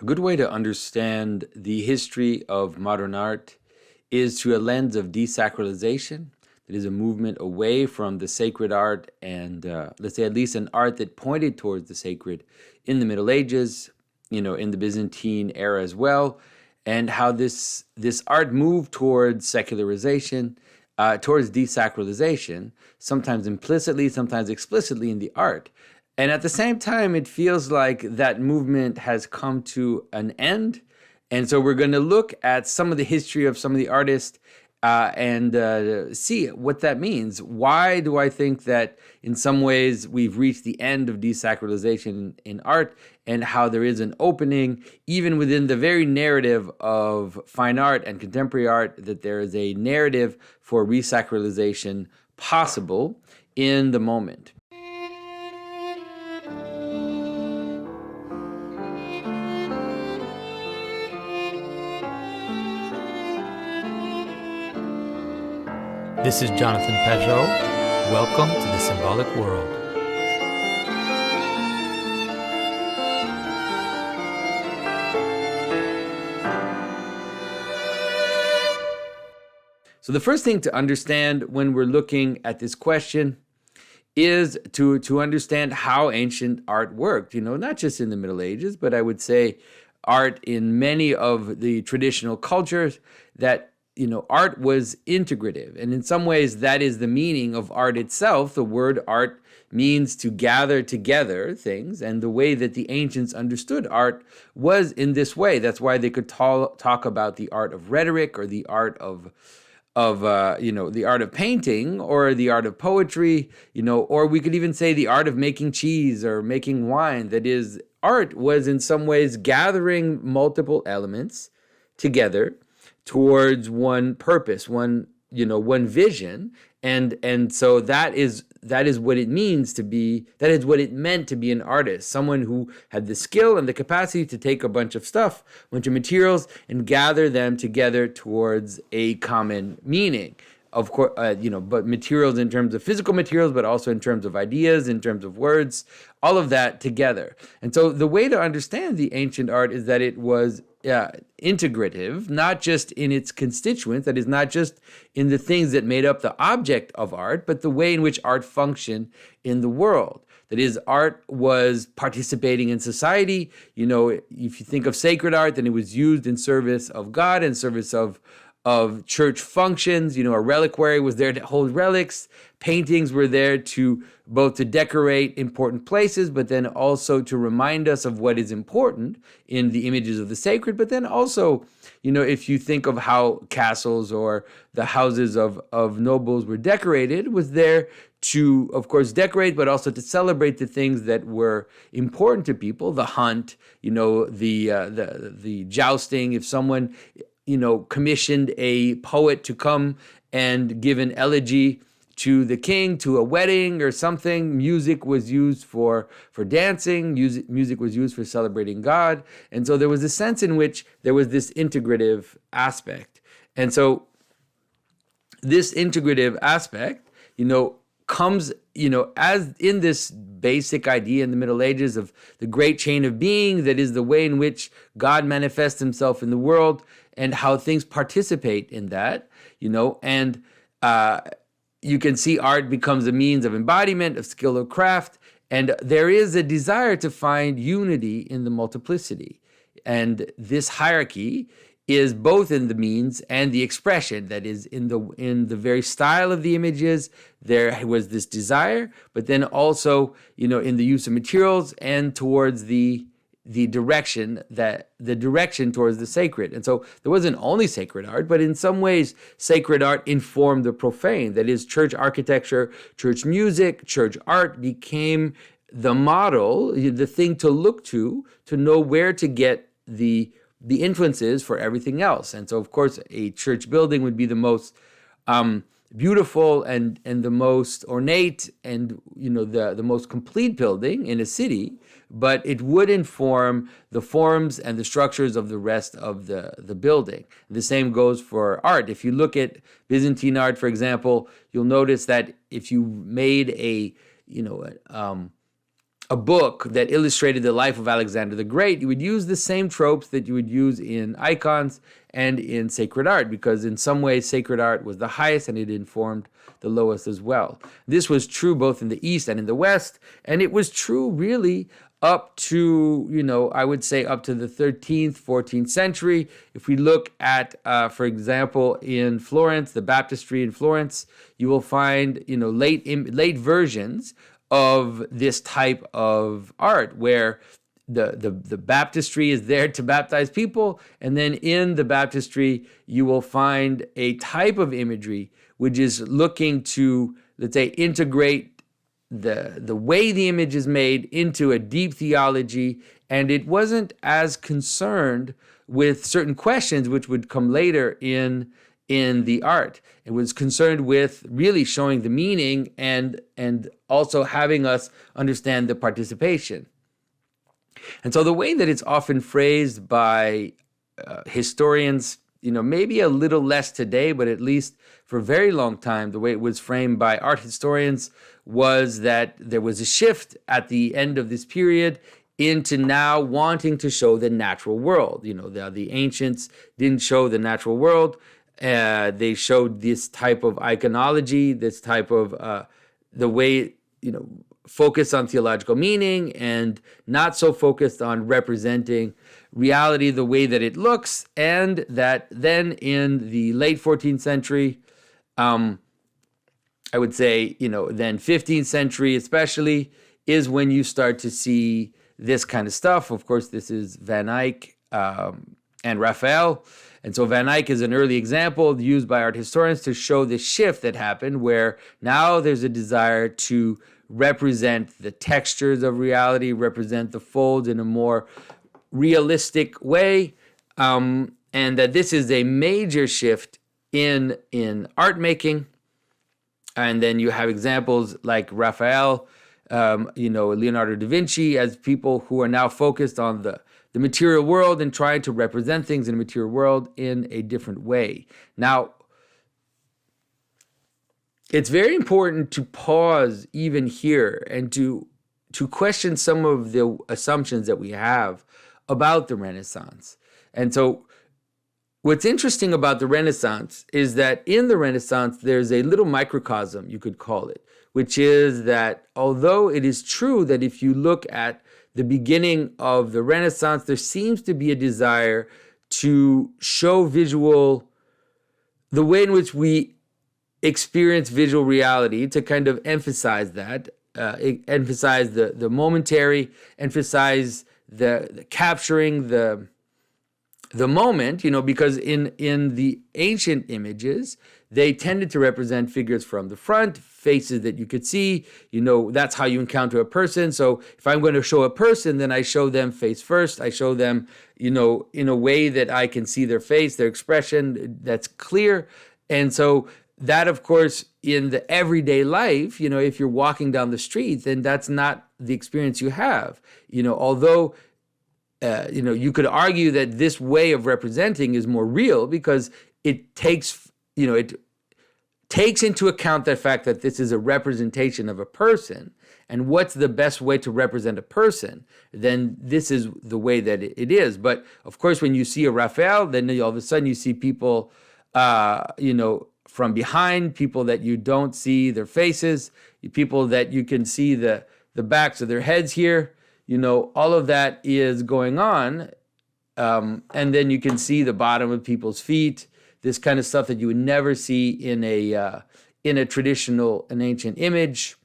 good way to understand the history of modern art is through a lens of desacralization. That is a movement away from the sacred art and, let's say, at least an art that pointed towards the sacred in the Middle Ages, in the Byzantine era as well, and how this art moved towards secularization, towards desacralization, sometimes implicitly, sometimes explicitly in the art. And at the same time, it feels like that movement has come to an end. And so we're going to look at some of the history of some of the artists and see what that means. Why do I think that in some ways we've reached the end of desacralization in art, and how there is an opening, even within the very narrative of fine art and contemporary art, that there is a narrative for resacralization possible in the moment. This is Jonathan Peugeot. Welcome to the Symbolic World. So the first thing to understand when we're looking at this question is to understand how ancient art worked, not just in the Middle Ages, but I would say art in many of the traditional cultures, that art was integrative. And in some ways, that is the meaning of art itself. The word art means to gather together things. And the way that the ancients understood art was in this way. That's why they could talk about the art of rhetoric, or the art of the art of painting, or the art of poetry, or we could even say the art of making cheese or making wine. That is, art was in some ways gathering multiple elements together towards one purpose, one vision, and so that is what it means to be. That is what it meant to be an artist, someone who had the skill and the capacity to take a bunch of stuff, a bunch of materials, and gather them together towards a common meaning. Of course, but materials in terms of physical materials, but also in terms of ideas, in terms of words, all of that together. And so the way to understand the ancient art is that it was integrative, not just in its constituents, that is, not just in the things that made up the object of art, but the way in which art functioned in the world. That is, art was participating in society. If you think of sacred art, then it was used in service of God, in service of church functions. A reliquary was there to hold relics. Paintings were there to both to decorate important places, but then also to remind us of what is important in the images of the sacred. But then also, if you think of how castles or the houses of nobles were decorated, was there to, of course, decorate, but also to celebrate the things that were important to people. The hunt, the jousting. If someone commissioned a poet to come and give an elegy to the king, to a wedding or something, music was used for dancing, music was used for celebrating God. And so there was a sense in which there was this integrative aspect. And so this integrative aspect, comes, as in this basic idea in the Middle Ages of the great chain of being, that is the way in which God manifests himself in the world, and how things participate in that, and you can see art becomes a means of embodiment, of skill, of craft, and there is a desire to find unity in the multiplicity. And this hierarchy is both in the means and the expression. That is, in the very style of the images, there was this desire, but then also, in the use of materials and towards the direction towards the sacred. And so there wasn't only sacred art, but in some ways sacred art informed the profane. That is, church architecture, church music, church art became the model, the thing to look to know where to get the influences for everything else. And so, of course, a church building would be the most beautiful and the most ornate and the most complete building in a city, but it would inform the forms and the structures of the rest of the building. The same goes for art. If you look at Byzantine art, for example, you'll notice that if you made a book that illustrated the life of Alexander the Great, you would use the same tropes that you would use in icons and in sacred art, because in some ways sacred art was the highest and it informed the lowest as well. This was true both in the East and in the West, and it was true really up to, I would say up to the 13th, 14th century. If we look at, for example, in Florence, the baptistry in Florence, you will find, late versions of this type of art where the baptistry is there to baptize people, and then in the baptistry you will find a type of imagery which is looking to, let's say, integrate the way the image is made into a deep theology, and it wasn't as concerned with certain questions which would come later in the art. It was concerned with really showing the meaning and also having us understand the participation. And so the way that it's often phrased by historians, maybe a little less today, but at least for a very long time, the way it was framed by art historians was that there was a shift at the end of this period into now wanting to show the natural world. The ancients didn't show the natural world. They showed this type of iconology, this type of the way, focus on theological meaning and not so focused on representing reality the way that it looks. And that then in the late 14th century, I would say, then 15th century especially, is when you start to see this kind of stuff. Of course, this is Van Eyck and Raphael. And so Van Eyck is an early example used by art historians to show the shift that happened, where now there's a desire to represent the textures of reality, represent the folds in a more realistic way, and that this is a major shift in art making. And then you have examples like Raphael, Leonardo da Vinci, as people who are now focused on the material world and trying to represent things in the material world in a different way. Now, it's very important to pause even here and to question some of the assumptions that we have about the Renaissance. And so what's interesting about the Renaissance is that in the Renaissance, there's a little microcosm, you could call it, which is that although it is true that if you look at the beginning of the Renaissance, there seems to be a desire to show the way in which we experience visual reality, to kind of emphasize that, emphasize the momentary, emphasize the capturing the moment, because in the ancient images, they tended to represent figures from the front, faces that you could see, that's how you encounter a person. So if I'm going to show a person, then I show them face first. I show them, in a way that I can see their face, their expression, that's clear. And so that, of course, in the everyday life, if you're walking down the street, then that's not the experience you have. Although you could argue that this way of representing is more real because it takes into account the fact that this is a representation of a person, and what's the best way to represent a person, then this is the way that it is. But of course, when you see a Raphael, then all of a sudden you see people, from behind, people that you don't see their faces, people that you can see the backs of their heads here. All of that is going on. And then you can see the bottom of people's feet, this kind of stuff that you would never see in a traditional, an ancient image.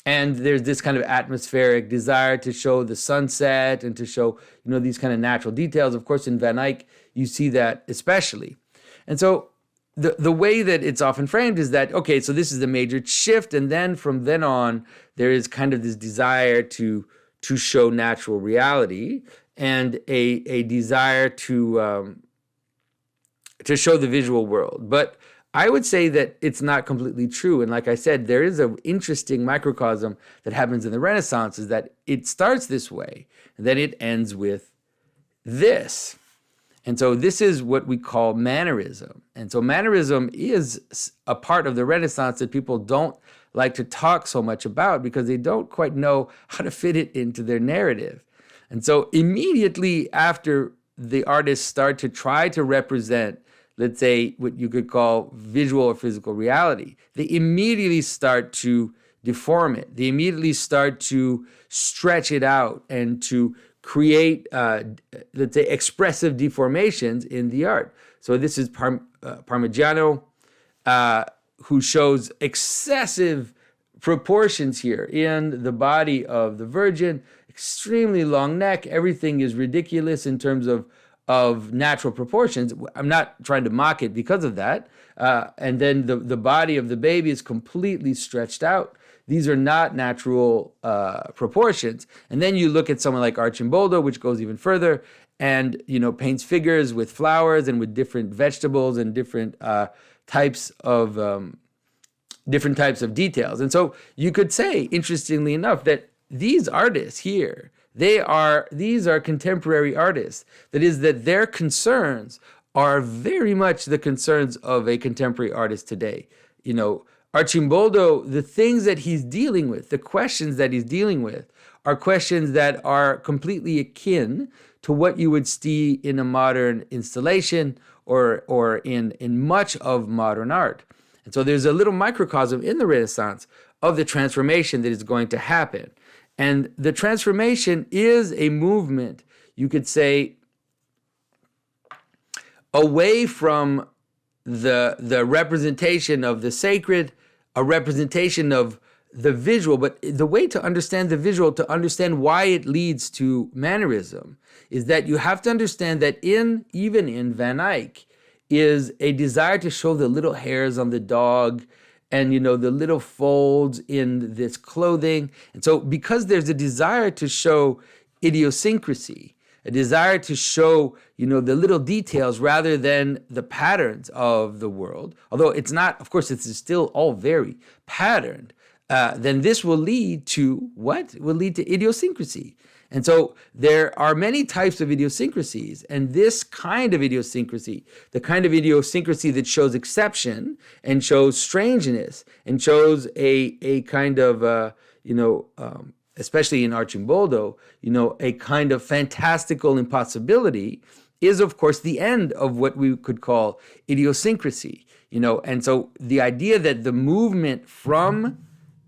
And there's this kind of atmospheric desire to show the sunset and to show, these kind of natural details. Of course, in Van Eyck, you see that especially. And so the way that it's often framed is that, okay, so this is the major shift. And then from then on, there is kind of this desire to show natural reality and a desire to show the visual world. But I would say that it's not completely true. And like I said, there is an interesting microcosm that happens in the Renaissance, is that it starts this way, and then it ends with this. And so this is what we call Mannerism. And so Mannerism is a part of the Renaissance that people don't like to talk so much about because they don't quite know how to fit it into their narrative. And so immediately after the artists start to try to represent, let's say, what you could call visual or physical reality, they immediately start to deform it. They immediately start to stretch it out and to create, let's say, expressive deformations in the art. So this is Parmigiano, who shows excessive proportions here in the body of the Virgin, extremely long neck. Everything is ridiculous in terms of natural proportions. I'm not trying to mock it because of that. And then the body of the baby is completely stretched out. These are not natural proportions. And then you look at someone like Arcimboldo, which goes even further, and paints figures with flowers and with different vegetables and different types of details. And so you could say, interestingly enough, that these artists here, these are contemporary artists. That is, that their concerns are very much the concerns of a contemporary artist today. Arcimboldo, the things that he's dealing with, the questions that he's dealing with, are questions that are completely akin to what you would see in a modern installation or in much of modern art. And so there's a little microcosm in the Renaissance of the transformation that is going to happen. And the transformation is a movement, you could say, away from the representation of the sacred, a representation of the visual, but the way to understand the visual, to understand why it leads to Mannerism, is that you have to understand that even in Van Eyck is a desire to show the little hairs on the dog and, the little folds in this clothing. And so because there's a desire to show idiosyncrasy, a desire to show, the little details rather than the patterns of the world, although it's not, of course, it's still all very patterned, then this will lead to what? Will lead to idiosyncrasy. And so there are many types of idiosyncrasies, and this kind of idiosyncrasy, the kind of idiosyncrasy that shows exception and shows strangeness and shows a kind of, especially in Arcimboldo, a kind of fantastical impossibility, is of course the end of what we could call idiosyncrasy. And so the idea that the movement from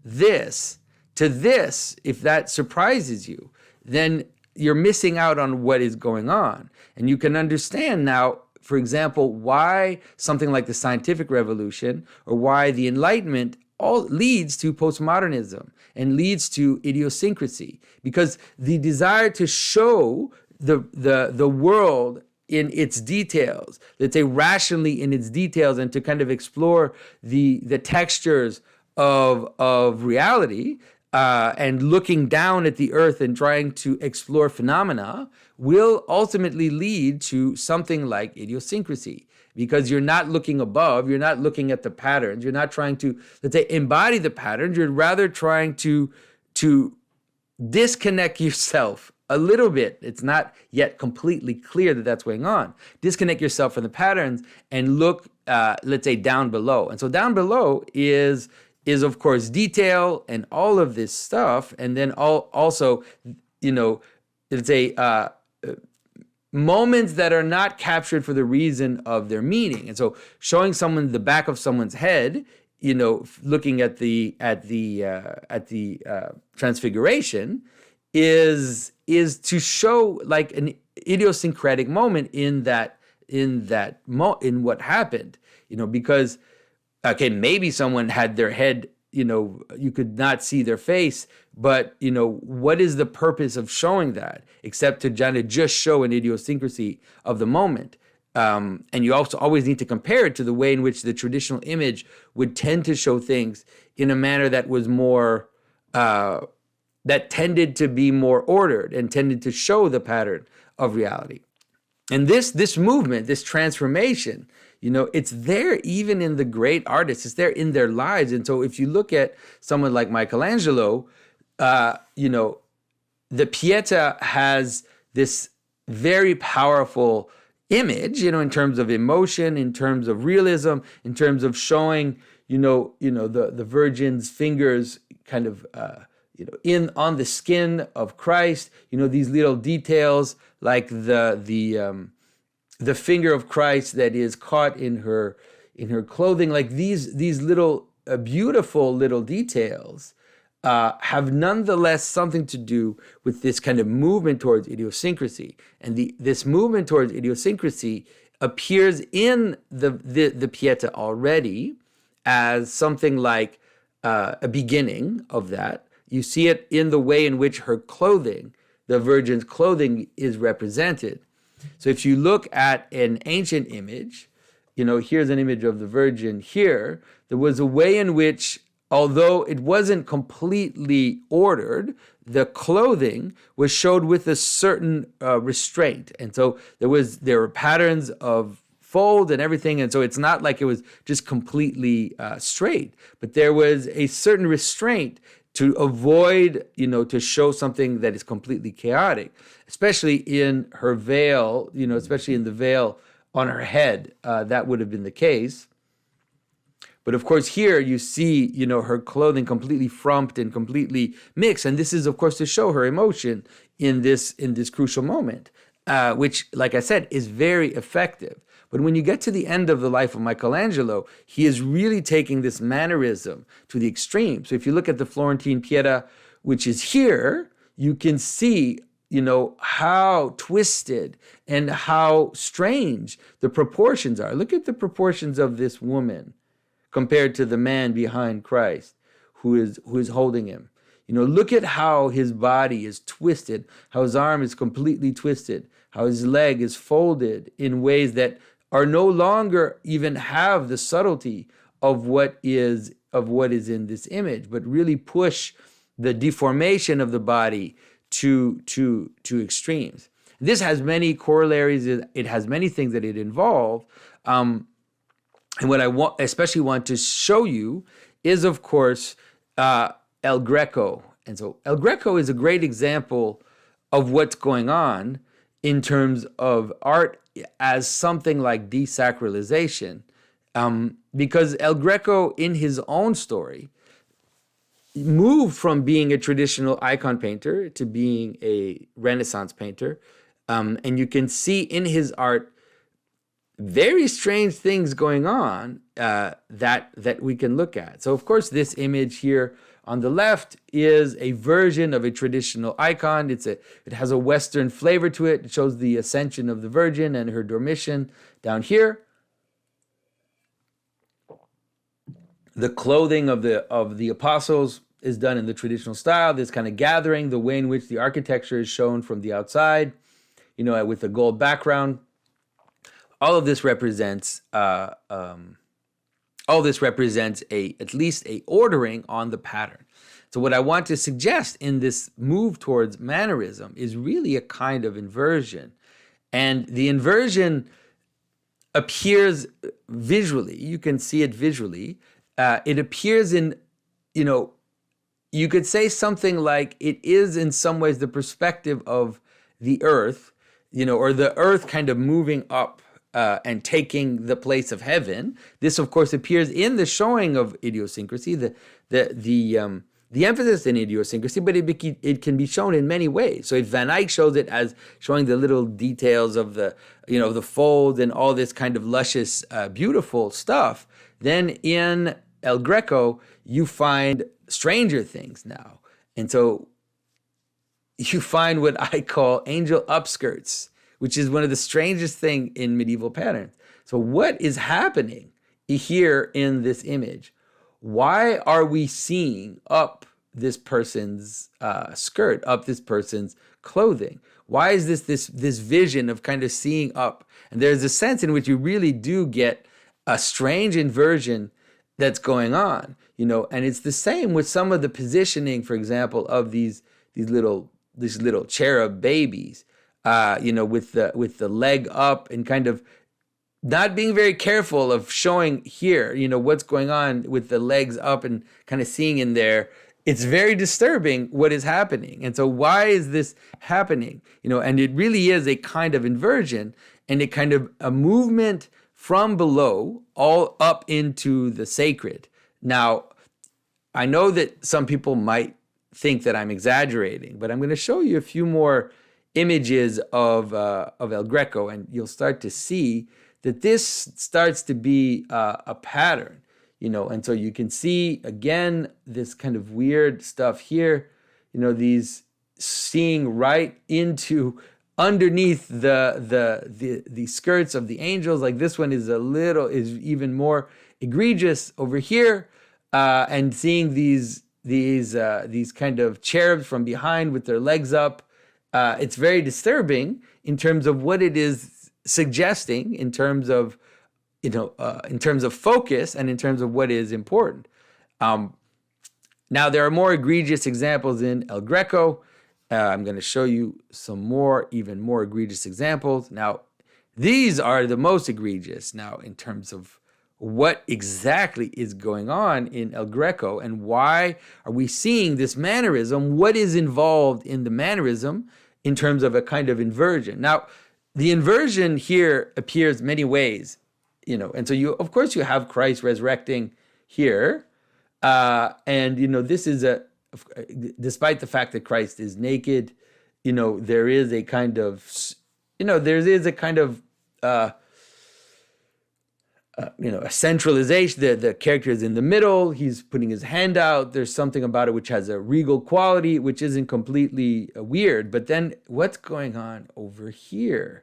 this to this, if that surprises you, then you're missing out on what is going on. And you can understand now, for example, why something like the scientific revolution or why the Enlightenment all leads to postmodernism and leads to idiosyncrasy, because the desire to show the world in its details, let's say rationally in its details, and to kind of explore the textures of reality, and looking down at the earth and trying to explore phenomena, will ultimately lead to something like idiosyncrasy. Because you're not looking above, you're not looking at the patterns, you're not trying to, let's say, embody the patterns, you're rather trying to disconnect yourself a little bit. It's not yet completely clear that that's going on. Disconnect yourself from the patterns and look, let's say, down below. And so down below is of course detail and all of this stuff, and then also, let's say, moments that are not captured for the reason of their meaning. And so showing someone the back of someone's head, looking at the transfiguration is to show like an idiosyncratic moment in what happened, because okay, maybe someone had their head, you could not see their face, but, what is the purpose of showing that except to just show an idiosyncrasy of the moment? And you also always need to compare it to the way in which the traditional image would tend to show things in a manner that was more, that tended to be more ordered and tended to show the pattern of reality. And this movement, this transformation, it's there even in the great artists. It's there in their lives. And so if you look at someone like Michelangelo, the Pieta has this very powerful image, in terms of emotion, in terms of realism, in terms of showing, the Virgin's fingers kind of, on the skin of Christ, these little details like the finger of Christ that is caught in her clothing, like these little beautiful little details have nonetheless something to do with this kind of movement towards idiosyncrasy. And this movement towards idiosyncrasy appears in the Pietà already as something like a beginning of that. You see it in the way in which her clothing, the Virgin's clothing, is represented. So if you look at an ancient image, here's an image of the Virgin here, there was a way in which, although it wasn't completely ordered, the clothing was showed with a certain restraint. And so there were patterns of fold and everything. And so it's not like it was just completely straight, but there was a certain restraint to avoid, to show something that is completely chaotic, especially in her veil, especially in the veil on her head. That would have been the case. But of course, here you see, her clothing completely frumped and completely mixed. And this is, of course, to show her emotion in this crucial moment, which, like I said, is very effective. But when you get to the end of the life of Michelangelo, he is really taking this mannerism to the extreme. So if you look at the Florentine Pietà, which is here, you can see, how twisted and how strange the proportions are. Look at the proportions of this woman compared to the man behind Christ who is holding him. Look at how his body is twisted, how his arm is completely twisted, how his leg is folded in ways that are no longer even have the subtlety of what is in this image, but really push the deformation of the body to extremes. This has many corollaries. It has many things that it involves. And what I especially want to show you is, of course, El Greco. And so El Greco is a great example of what's going on in terms of art as something like desacralization, because El Greco, in his own story, moved from being a traditional icon painter to being a Renaissance painter. And you can see in his art very strange things going on that we can look at. So, of course, this image here on the left is a version of a traditional icon. It has a Western flavor to it. It shows the ascension of the Virgin and her Dormition down here. The clothing of the apostles is done in the traditional style. This kind of gathering, the way in which the architecture is shown from the outside, with a gold background. All of this represents at least a ordering on the pattern. So what I want to suggest in this move towards Mannerism is really a kind of inversion. And the inversion appears visually. You can see it visually. It appears in, you could say something like it is in some ways the perspective of the earth, or the earth kind of moving up and taking the place of heaven. This, of course, appears in the showing of idiosyncrasy, the emphasis in idiosyncrasy, but it can be shown in many ways. So if Van Eyck shows it as showing the little details of the folds and all this kind of luscious, beautiful stuff, then in El Greco, you find stranger things now. And so you find what I call angel upskirts, which is one of the strangest things in medieval patterns. So what is happening here in this image? Why are we seeing up this person's skirt, up this person's clothing? Why is this vision of kind of seeing up? And there's a sense in which you really do get a strange inversion that's going on, and it's the same with some of the positioning, for example, of these little cherub babies. With the leg up and kind of not being very careful of showing here, what's going on with the legs up and kind of seeing in there it's very disturbing what is happening. And so why is this happening? And it really is a kind of inversion and a kind of a movement from below all up into the sacred. Now, I know that some people might think that I'm exaggerating, but I'm going to show you a few more images of El Greco, and you'll start to see that this starts to be a pattern, and so you can see again this kind of weird stuff here, these seeing right into underneath the skirts of the angels. Like this one is even more egregious over here, and seeing these kind of cherubs from behind with their legs up. It's very disturbing in terms of what it is suggesting, in terms of focus and in terms of what is important. Now there are more egregious examples in El Greco. I'm going to show you some more, even more egregious examples. Now, these are the most egregious now in terms of what exactly is going on in El Greco and why are we seeing this mannerism? What is involved in the mannerism in terms of a kind of inversion? Now, the inversion here appears many ways, and so of course you have Christ resurrecting here. And this is despite the fact that Christ is naked, there is a kind of, a centralization. The character is in the middle. He's putting his hand out. There's something about it which has a regal quality, which isn't completely weird. But then what's going on over here?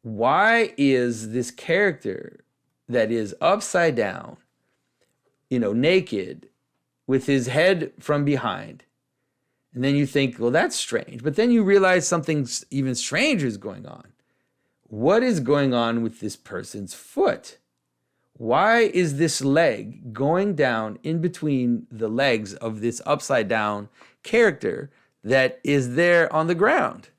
Why is this character that is upside down, naked, with his head from behind? And then you think, well, that's strange. But then you realize something even stranger is going on. What is going on with this person's foot? Why is this leg going down in between the legs of this upside down character that is there on the ground?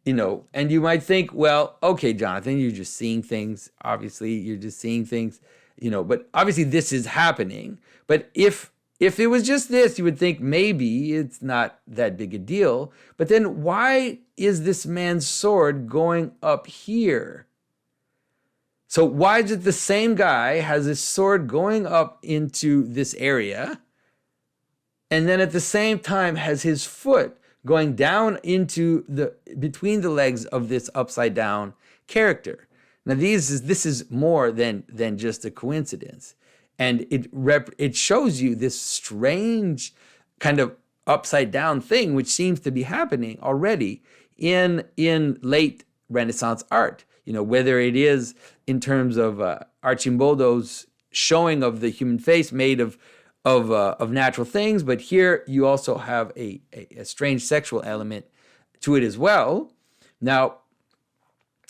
And you might think, well, okay, Jonathan, you're just seeing things. Obviously, you're just seeing things, but obviously this is happening. But if it was just this, you would think maybe it's not that big a deal. But then why is this man's sword going up here? So why is it the same guy has his sword going up into this area, and then at the same time has his foot going down into between the legs of this upside down character? Now this is more than just a coincidence. And it shows you this strange kind of upside down thing, which seems to be happening already in late Renaissance art. Whether it is in terms of Arcimboldo's showing of the human face made of natural things, but here you also have a strange sexual element to it as well. Now,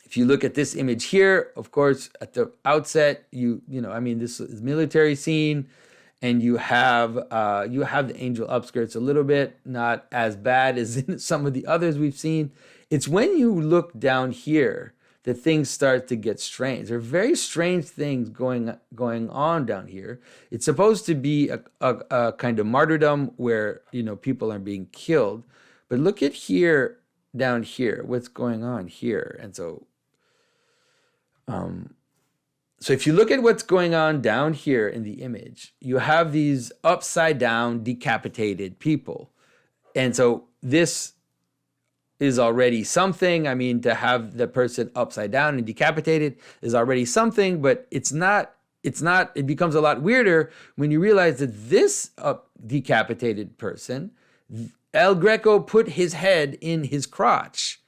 if you look at this image here, of course, at the outset, this is military scene, and you have the angel upskirts a little bit, not as bad as in some of the others we've seen. It's when you look down here that things start to get strange. There are very strange things going on down here. It's supposed to be a kind of martyrdom where people are being killed, but look at here, down here, what's going on here, and so. So if you look at what's going on down here in the image, you have these upside down decapitated people. And so this is already something. To have the person upside down and decapitated is already something, but it becomes a lot weirder when you realize that this decapitated person, El Greco put his head in his crotch,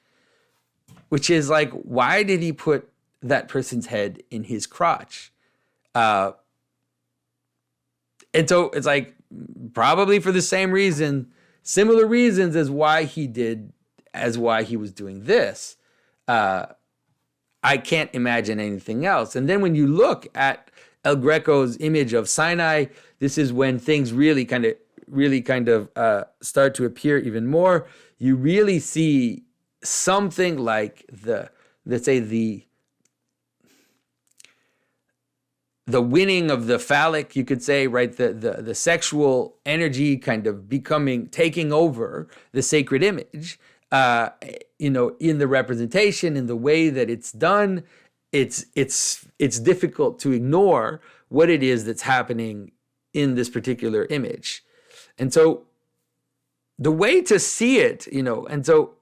which is like, why did he put that person's head in his crotch? And so it's like, probably for the same reason, similar reasons as why he was doing this. I can't imagine anything else. And then when you look at El Greco's image of Sinai, this is when things really kind of start to appear even more. You really see something like the the winning of the phallic, you could say, right? The sexual energy kind of taking over the sacred image, in the representation, in the way that it's done. It's difficult to ignore what it is that's happening in this particular image. And so the way to see it, and so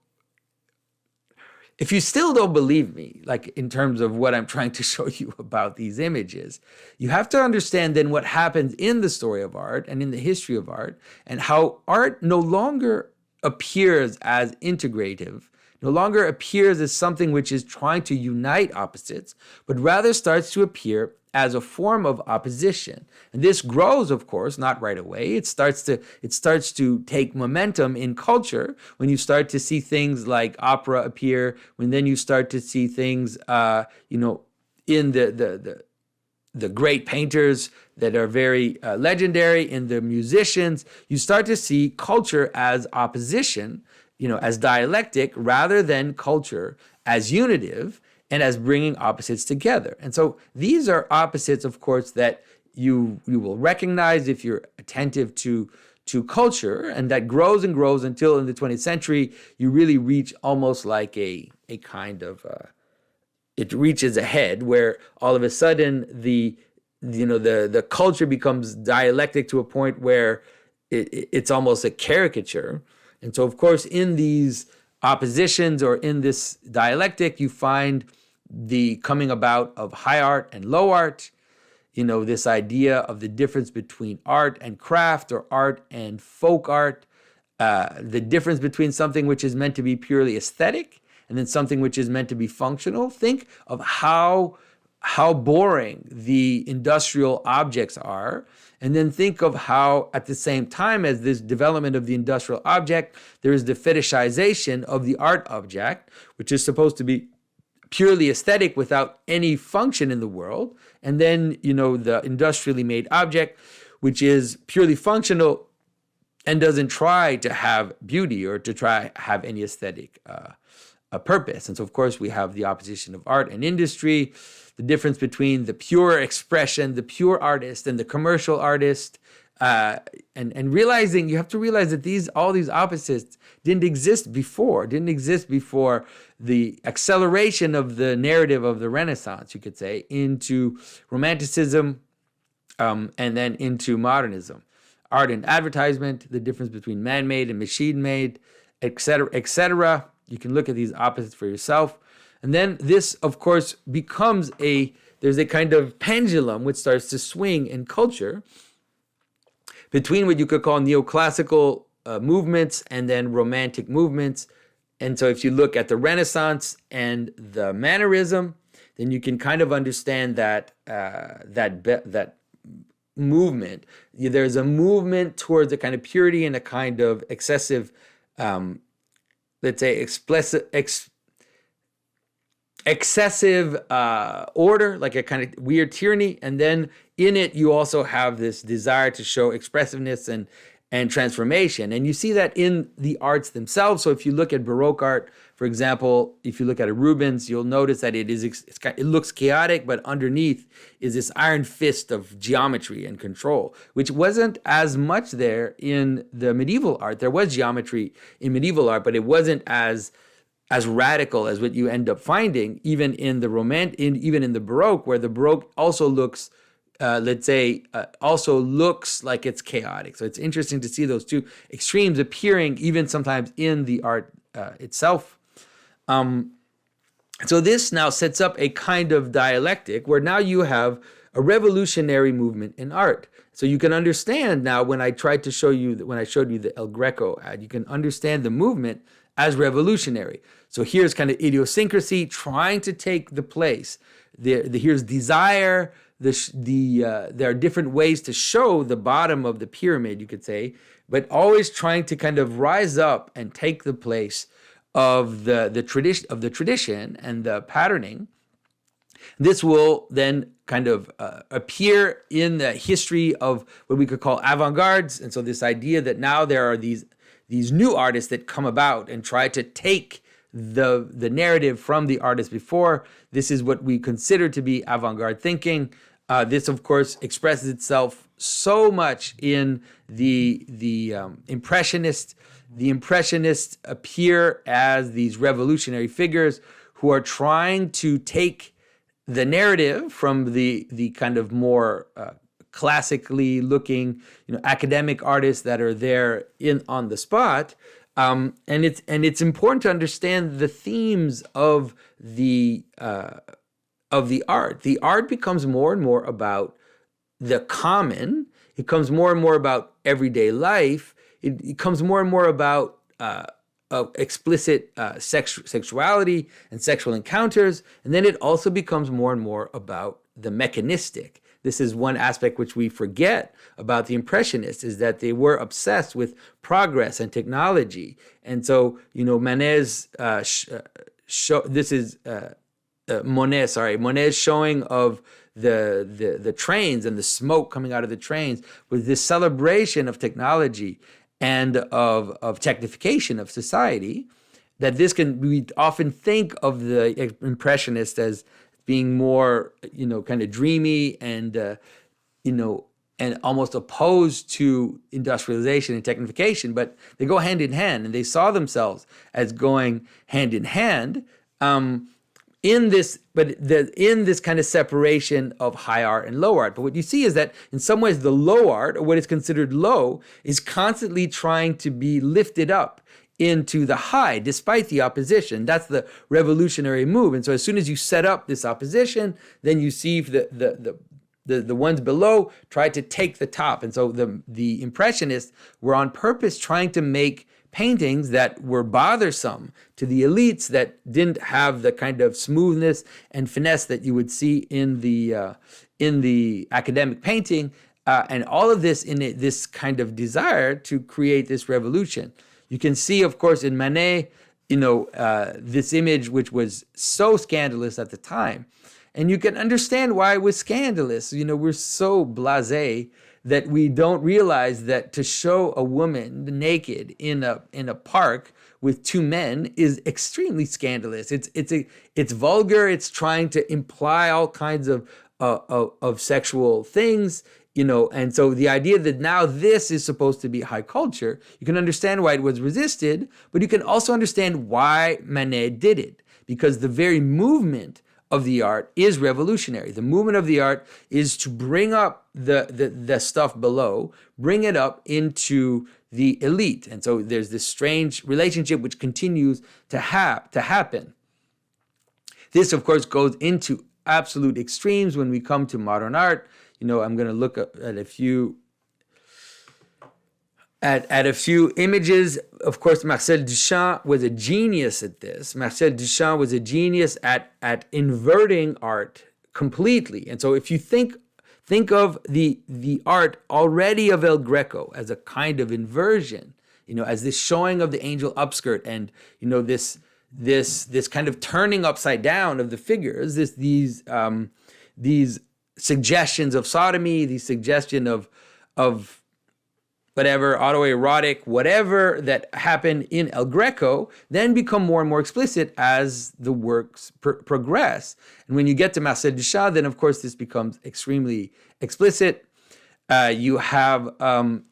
if you still don't believe me, like in terms of what I'm trying to show you about these images, you have to understand then what happens in the story of art and in the history of art, and how art no longer appears as integrative, no longer appears as something which is trying to unite opposites, but rather starts to appear as a form of opposition. And this grows, of course, not right away. It starts to take momentum in culture when you start to see things like opera appear, when then you start to see things, in the great painters that are very legendary, in the musicians. You start to see culture as opposition, as dialectic, rather than culture as unitive and as bringing opposites together. And so these are opposites, of course, that you will recognize if you're attentive to culture, and that grows and grows until in the 20th century, you really reach almost like a kind of, it reaches a head where all of a sudden the culture becomes dialectic to a point where it's almost a caricature. And so, of course, in these oppositions or in this dialectic, you find the coming about of high art and low art, this idea of the difference between art and craft, or art and folk art, the difference between something which is meant to be purely aesthetic and then something which is meant to be functional. Think of how boring the industrial objects are, and then think of how, at the same time as this development of the industrial object, there is the fetishization of the art object, which is supposed to be purely aesthetic without any function in the world. And then, the industrially made object, which is purely functional and doesn't try to have beauty or to try have any aesthetic purpose. And so, of course, we have the opposition of art and industry, the difference between the pure expression, the pure artist, and the commercial artist, and realizing, you have to realize that all these opposites didn't exist before the acceleration of the narrative of the Renaissance, you could say, into Romanticism, and then into modernism. Art and advertisement, the difference between man-made and machine-made, etc., etc. You can look at these opposites for yourself. And then this, of course, there's a kind of pendulum which starts to swing in culture between what you could call neoclassical movements and then romantic movements. And so if you look at the Renaissance and the Mannerism, then you can kind of understand that movement. There's a movement towards a kind of purity and a kind of excessive, let's say, excessive order, like a kind of weird tyranny. And then in it, you also have this desire to show expressiveness and transformation. And you see that in the arts themselves. So if you look at Baroque art, for example, if you look at a Rubens, you'll notice that it looks chaotic, but underneath is this iron fist of geometry and control, which wasn't as much there in the medieval art. There was geometry in medieval art, but it wasn't as radical as what you end up finding even in the even in the Baroque, where the Baroque also looks, also looks like it's chaotic. So it's interesting to see those two extremes appearing even sometimes in the art itself. So this now sets up a kind of dialectic where now you have a revolutionary movement in art. So you can understand now when I showed you the El Greco ad, you can understand the movement as revolutionary. So here's kind of idiosyncrasy trying to take the place. Here's desire. There are different ways to show the bottom of the pyramid, you could say, but always trying to kind of rise up and take the place of the tradition and the patterning. This will then kind of appear in the history of what we could call avant-gardes. And so this idea that now there are these new artists that come about and try to take the narrative from the artists before. This is what we consider to be avant-garde thinking. This, of course, expresses itself so much in the Impressionists. The Impressionists appear as these revolutionary figures who are trying to take the narrative from the kind of more classically looking, academic artists that are there on the spot, and it's important to understand the themes of the art. The art becomes more and more about the common. It becomes more and more about everyday life. It becomes more and more about explicit sexuality and sexual encounters. And then it also becomes more and more about the mechanistic. This is one aspect which we forget about the Impressionists, is that they were obsessed with progress and technology. And so, Monet's Monet's showing of the trains and the smoke coming out of the trains was this celebration of technology and of technification of society. That we often think of the Impressionists as being more, kind of dreamy and, and almost opposed to industrialization and technification, but they go hand in hand, and they saw themselves as going hand in hand in this kind of separation of high art and low art. But what you see is that in some ways the low art, or what is considered low, is constantly trying to be lifted up into the high, despite the opposition. That's the revolutionary move. And so as soon as you set up this opposition, then you see the ones below try to take the top. And so the Impressionists were on purpose trying to make paintings that were bothersome to the elites, that didn't have the kind of smoothness and finesse that you would see in the academic painting, and all of this in this kind of desire to create this revolution. You can see, of course, in Manet, this image which was so scandalous at the time. And you can understand why it was scandalous. We're so blasé that we don't realize that to show a woman naked in a park with two men is extremely scandalous. It's vulgar. It's trying to imply all kinds of sexual things. And so the idea that now this is supposed to be high culture, you can understand why it was resisted, but you can also understand why Manet did it, because the very movement of the art is revolutionary. The movement of the art is to bring up the stuff below, bring it up into the elite. And so there's this strange relationship which continues to happen. This, of course, goes into absolute extremes when we come to modern art. I'm going to look at a few images. Of course, Marcel Duchamp was a genius at this. Marcel Duchamp was a genius at inverting art completely. And so if you think of the art already of El Greco as a kind of inversion, as this showing of the angel upskirt, and this kind of turning upside down of the figures, these suggestions of sodomy, the suggestion of whatever, autoerotic, whatever that happened in El Greco, then become more and more explicit as the works progress. And when you get to Marcel Duchamp, then of course this becomes extremely explicit. You have,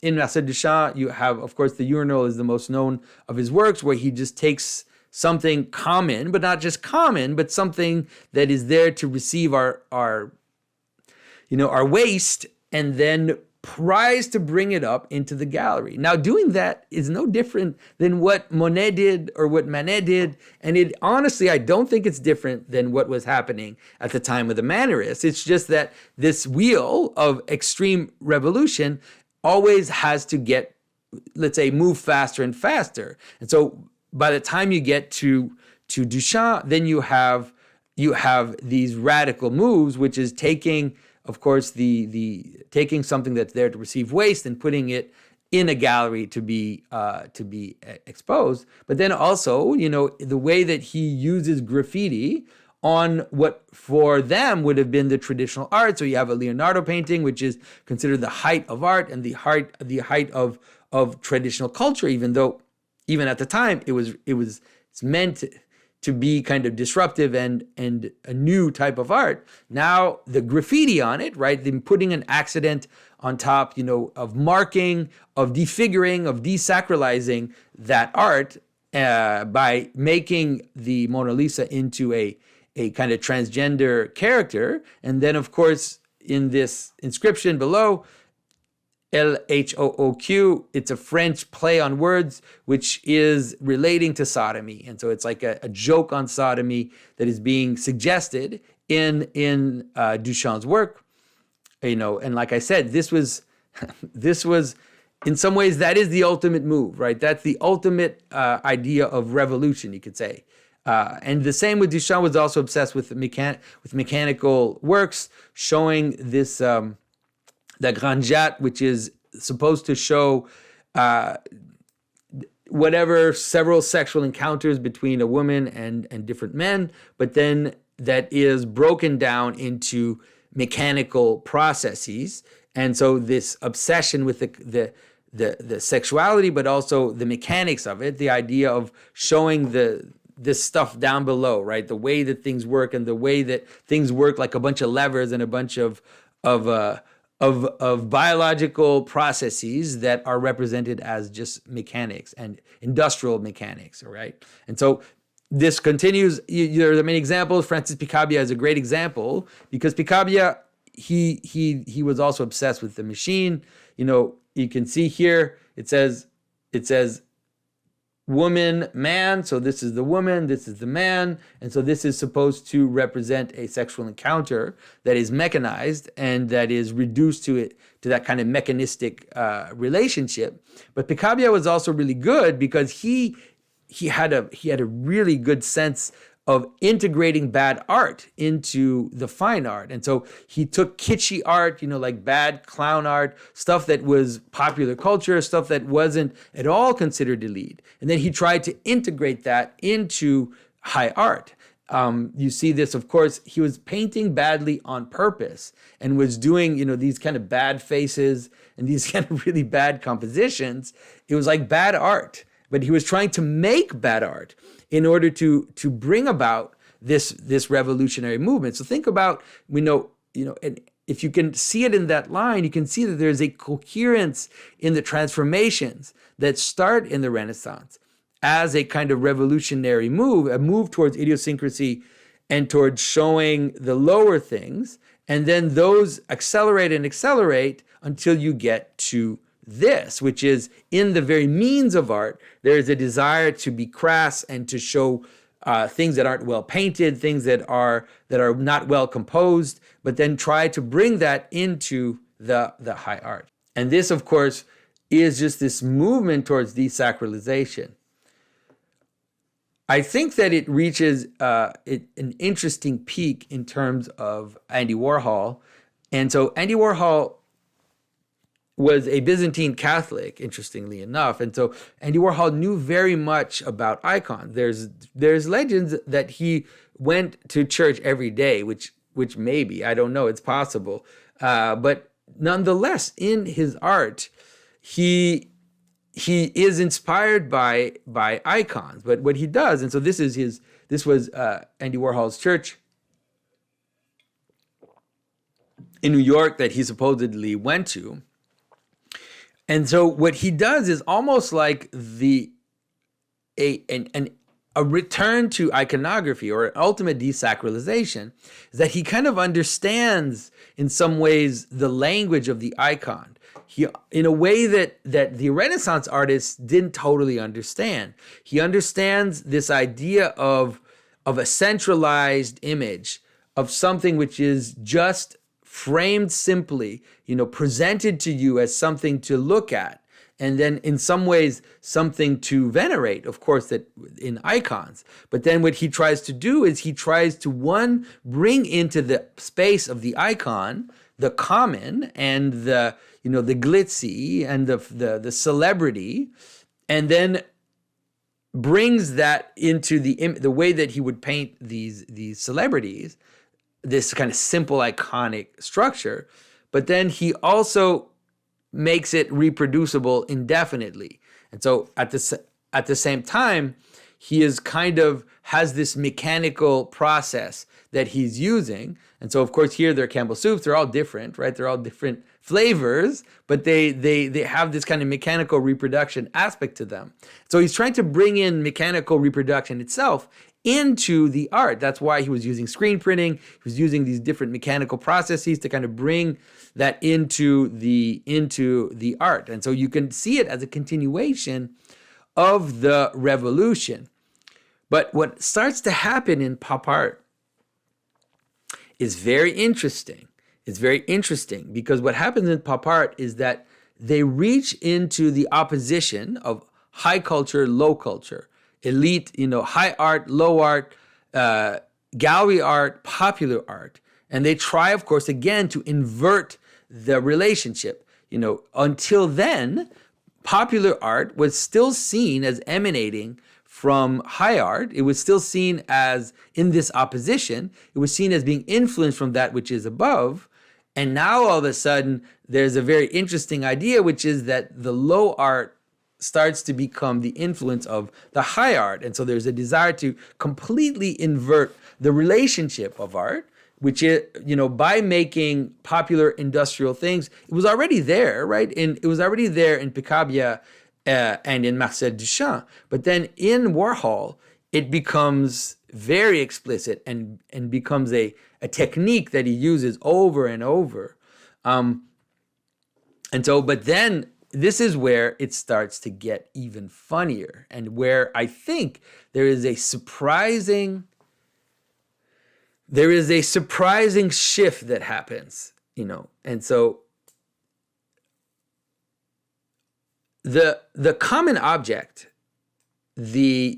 in Marcel Duchamp, you have, of course, the urinal is the most known of his works, where he just takes something common, but not just common, but something that is there to receive our waste, and then tries to bring it up into the gallery. Now, doing that is no different than what Monet did or what Manet did. And it honestly, I don't think it's different than what was happening at the time of the Mannerists. It's just that this wheel of extreme revolution always has to get, let's say, move faster and faster. And so by the time you get to Duchamp, then you have these radical moves, which is taking, of course, taking something that's there to receive waste and putting it in a gallery to be exposed. But then also, the way that he uses graffiti on what for them would have been the traditional art. So you have a Leonardo painting, which is considered the height of art and the height of traditional culture, even though even at the time it's meant to be kind of disruptive and a new type of art. Now the graffiti on it, right? Them putting an accident on top, of marking, of defiguring, of desacralizing that art by making the Mona Lisa into a kind of transgender character. And then, of course, in this inscription below, LHOOQ, it's a French play on words, which is relating to sodomy. And so it's like a joke on sodomy that is being suggested in Duchamp's work. And like I said, this was in some ways, that is the ultimate move, right? That's the ultimate idea of revolution, you could say. And the same with Duchamp was also obsessed with mechanical works, showing this the Grand Jatte, which is supposed to show several sexual encounters between a woman and different men, but then that is broken down into mechanical processes. And so this obsession with the sexuality, but also the mechanics of it, the idea of showing this stuff down below, right? The way that things work and the way that things work like a bunch of levers and a bunch of biological processes that are represented as just mechanics and industrial mechanics, all right? And so this continues. There are many examples. Francis Picabia is a great example because Picabia, he was also obsessed with the machine. You can see here, it says woman, man. So this is the woman, this is the man. And so this is supposed to represent a sexual encounter that is mechanized and that is reduced to that kind of mechanistic relationship. But Picabia was also really good because he had a really good sense of integrating bad art into the fine art. And so he took kitschy art, like bad clown art, stuff that was popular culture, stuff that wasn't at all considered elite. And then he tried to integrate that into high art. You see this, of course, he was painting badly on purpose and was doing, these kind of bad faces and these kind of really bad compositions. It was like bad art, but he was trying to make bad art in order to bring about this revolutionary movement. So think about, and if you can see it in that line, you can see that there's a coherence in the transformations that start in the Renaissance as a kind of revolutionary move, a move towards idiosyncrasy and towards showing the lower things. And then those accelerate and accelerate until you get to this, which is in the very means of art, there is a desire to be crass and to show things that aren't well painted, things that are not well composed, but then try to bring that into the high art. And this, of course, is just this movement towards desacralization. I think that it reaches an interesting peak in terms of Andy Warhol. And so Andy Warhol was a Byzantine Catholic, interestingly enough. And so Andy Warhol knew very much about icons. There's legends that he went to church every day, which maybe, I don't know, it's possible. But nonetheless, in his art, he is inspired by icons. But what he does, and so this was Andy Warhol's church in New York that he supposedly went to. And so what he does is almost like a return to iconography or an ultimate desacralization, is that he kind of understands in some ways the language of the icon. He, in a way that the Renaissance artists didn't totally understand. He understands this idea of a centralized image of something which is just framed simply, presented to you as something to look at, and then in some ways something to venerate, of course, that in icons. But then what he tries to do is he tries to, one, bring into the space of the icon the common and the glitzy and the celebrity, and then brings that into the way that he would paint these celebrities, this kind of simple iconic structure, but then he also makes it reproducible indefinitely. And so at the same time, he is kind of has this mechanical process that he's using. And so, of course, here they're Campbell soups. They're all different, right? They're all different flavors, but they have this kind of mechanical reproduction aspect to them. So he's trying to bring in mechanical reproduction itself into the art. That's why he was using screen printing. He was using these different mechanical processes to kind of bring that into the art. And so you can see it as a continuation of the revolution. But what starts to happen in pop art is very interesting. It's very interesting because what happens in pop art is that they reach into the opposition of high culture, low culture, elite, high art, low art, gallery art, popular art. And they try, of course, again, to invert the relationship. Until then, popular art was still seen as emanating from high art. It was still seen as in this opposition. It was seen as being influenced from that which is above. And now all of a sudden, there's a very interesting idea, which is that the low art starts to become the influence of the high art. And so there's a desire to completely invert the relationship of art, which is, by making popular industrial things. It was already there, right? And it was already there in Picabia and in Marcel Duchamp. But then in Warhol, it becomes very explicit and becomes a technique that he uses over and over. But then this is where it starts to get even funnier, and where I think there is a surprising shift that happens, And so the common object, the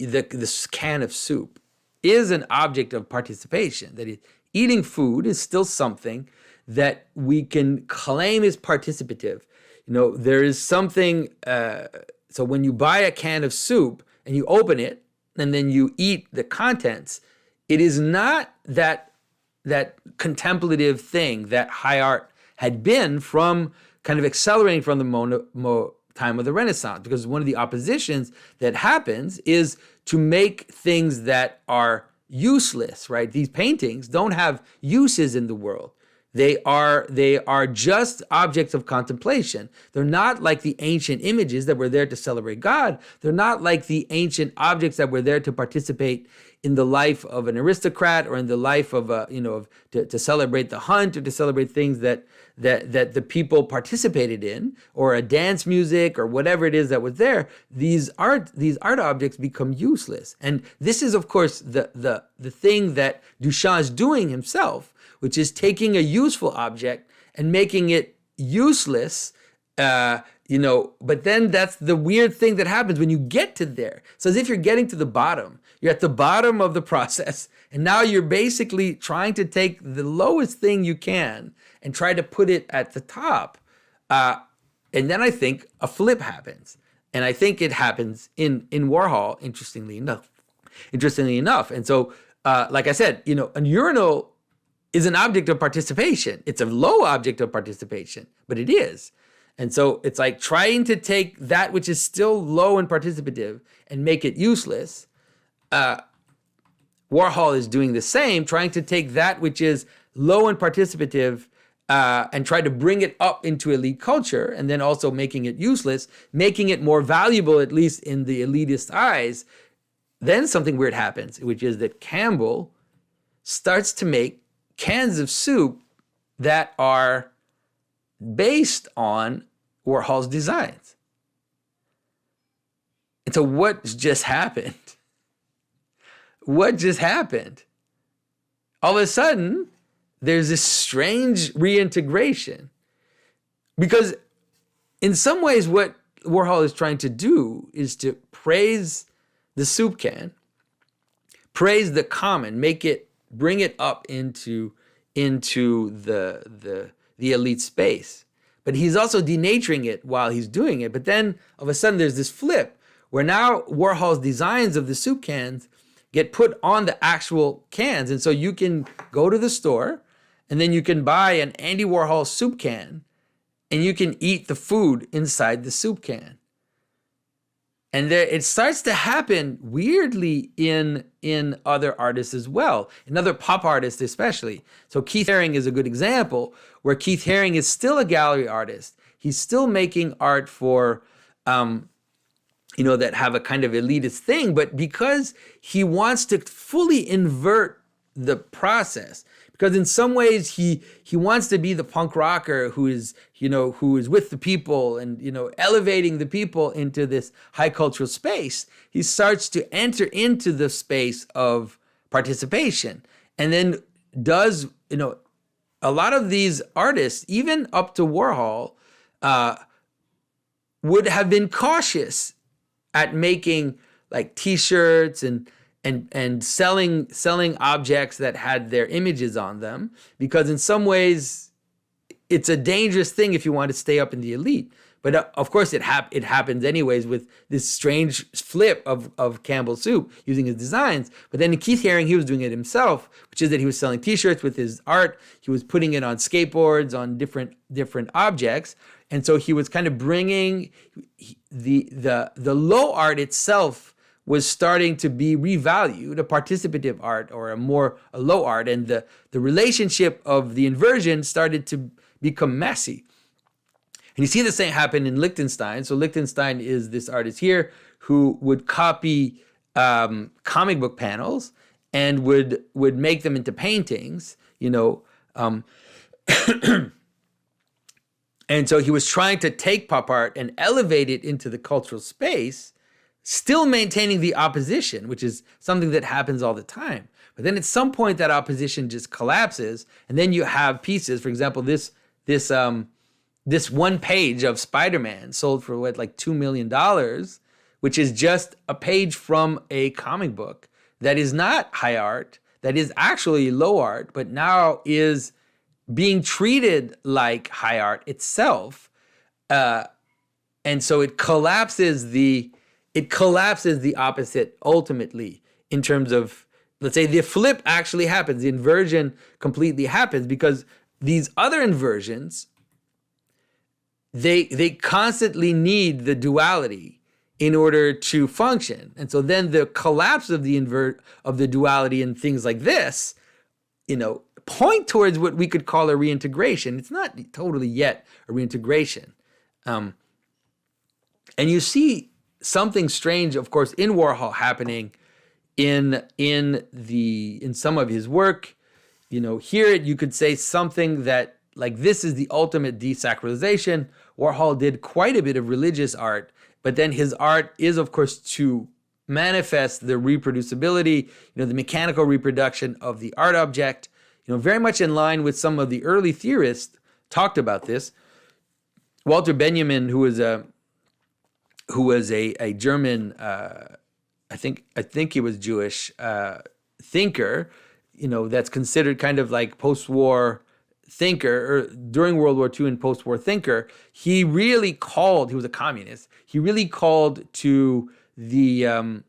can of soup, is an object of participation. That is, eating food is still something that we can claim is participative. There is something, so when you buy a can of soup and you open it and then you eat the contents, it is not that contemplative thing that high art had been from kind of accelerating from the time of the Renaissance. Because one of the oppositions that happens is to make things that are useless, right? These paintings don't have uses in the world. They are just objects of contemplation. They're not like the ancient images that were there to celebrate God. They're not like the ancient objects that were there to participate in the life of an aristocrat or in the life of to celebrate the hunt or to celebrate things that the people participated in, or a dance music or whatever it is that was there. These art objects become useless. And this is, of course, the thing that Duchamp is doing himself, which is taking a useful object and making it useless, but then that's the weird thing that happens when you get to there. So as if you're getting to the bottom. You're at the bottom of the process, and now you're basically trying to take the lowest thing you can and try to put it at the top. And then I think a flip happens. And I think it happens in Warhol, interestingly enough. And so, like I said, a urinal is an object of participation. It's a low object of participation, but it is. And so it's like trying to take that which is still low and participative and make it useless. Warhol is doing the same, trying to take that which is low and participative and try to bring it up into elite culture, and then also making it useless, making it more valuable, at least in the elitist eyes. Then something weird happens, which is that Campbell starts to make cans of soup that are based on Warhol's designs. And so what just happened? What just happened? All of a sudden, there's this strange reintegration. Because in some ways, what Warhol is trying to do is to praise the soup can, praise the common, bring it up into the elite space. But he's also denaturing it while he's doing it. But then all of a sudden there's this flip where now Warhol's designs of the soup cans get put on the actual cans. And so you can go to the store and then you can buy an Andy Warhol soup can and you can eat the food inside the soup can. And there, it starts to happen weirdly in other artists as well, in other pop artists especially. So Keith Haring is a good example, where Keith Haring is still a gallery artist. He's still making art for, that have a kind of elitist thing, but because he wants to fully invert the process, because in some ways he wants to be the punk rocker who is with the people and elevating the people into this high cultural space. He starts to enter into the space of participation, and then does a lot of these artists, even up to Warhol, would have been cautious at making like T-shirts and selling objects that had their images on them, because in some ways it's a dangerous thing if you want to stay up in the elite. But of course it happens anyways with this strange flip of Campbell Soup using his designs. But then in Keith Haring, he was doing it himself, which is that he was selling T-shirts with his art. He was putting it on skateboards, on different objects. And so he was kind of bringing the low art itself was starting to be revalued, a participative art or a low art, and the relationship of the inversion started to become messy. And you see the same happen in Lichtenstein. So Lichtenstein is this artist here who would copy comic book panels and would make them into paintings, and so he was trying to take pop art and elevate it into the cultural space, still maintaining the opposition, which is something that happens all the time. But then at some point that opposition just collapses, and then you have pieces, for example, this one page of Spider-Man sold for like $2 million, which is just a page from a comic book that is not high art, that is actually low art, but now is being treated like high art itself. And so it collapses the opposite ultimately, in terms of, let's say the flip actually happens, the inversion completely happens, because these other inversions, they constantly need the duality in order to function. And so then the collapse of the duality in things like this, point towards what we could call a reintegration. It's not totally yet a reintegration. And you see something strange, of course, in Warhol happening in some of his work. Here you could say something that, like, this is the ultimate desacralization. Warhol did quite a bit of religious art, but then his art is, of course, to manifest the reproducibility, the mechanical reproduction of the art object, very much in line with some of the early theorists talked about this. Walter Benjamin, who was a German, I think he was Jewish, thinker, that's considered kind of like post-war thinker, or during World War II and post-war thinker. He was a communist. He really called to the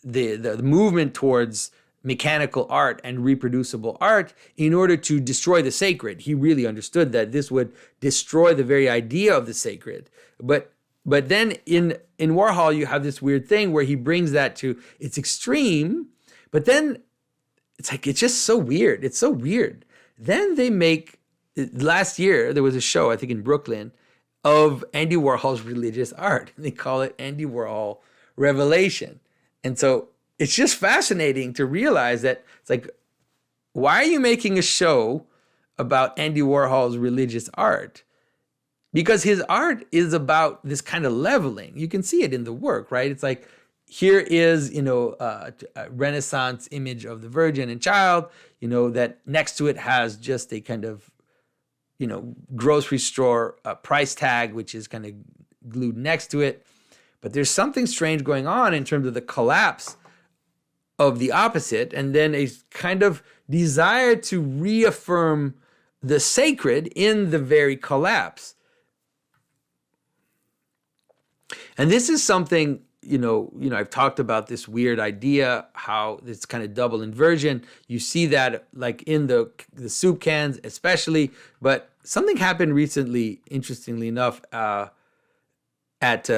movement towards mechanical art and reproducible art in order to destroy the sacred. He really understood that this would destroy the very idea of the sacred. But then in Warhol, you have this weird thing where he brings that to its extreme, but then it's just so weird. It's so weird. Then they make, last year, there was a show, I think in Brooklyn, of Andy Warhol's religious art. And they call it Andy Warhol Revelation. And so it's just fascinating to realize that it's like, why are you making a show about Andy Warhol's religious art? Because his art is about this kind of leveling. You can see it in the work, right? It's like, here is, a Renaissance image of the Virgin and Child, that next to it has just a kind of, grocery store price tag, which is kind of glued next to it. But there's something strange going on in terms of the collapse of the opposite, and then a kind of desire to reaffirm the sacred in the very collapse. And this is something, I've talked about this weird idea, how this kind of double inversion. You see that like in the soup cans especially, but something happened recently, interestingly enough, at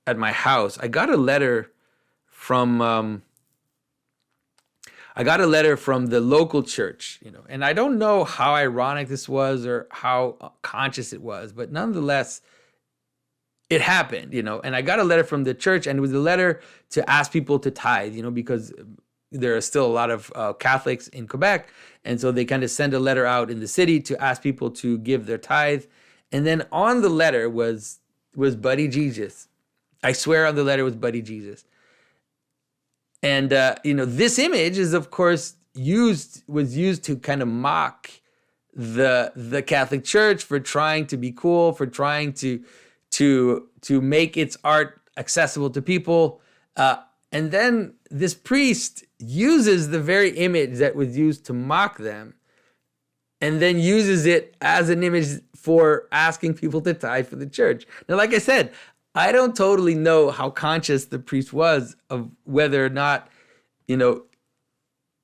at my house, I got a letter from the local church, and I don't know how ironic this was or how conscious it was, but nonetheless, it happened, and I got a letter from the church, and it was a letter to ask people to tithe, because there are still a lot of Catholics in Quebec, and so they kind of send a letter out in the city to ask people to give their tithe. And then on the letter was Buddy Jesus. I swear on the letter was Buddy Jesus. And this image is, of course, was used to kind of mock the Catholic Church for trying to be cool, for trying to make its art accessible to people. And then this priest uses the very image that was used to mock them, and then uses it as an image for asking people to tithe for the church. Now, like I said, I don't totally know how conscious the priest was of whether or not,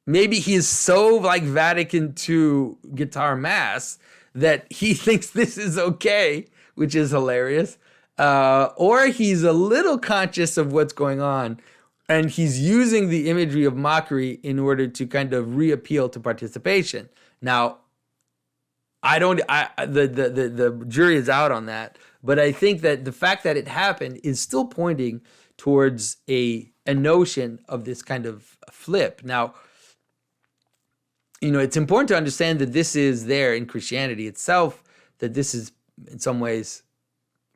maybe he is so like Vatican II guitar mass that he thinks this is okay, which is hilarious. Or he's a little conscious of what's going on, and he's using the imagery of mockery in order to kind of reappeal to participation. Now, the jury is out on that, but I think that the fact that it happened is still pointing towards a notion of this kind of flip. Now, it's important to understand that this is there in Christianity itself, that this is in some ways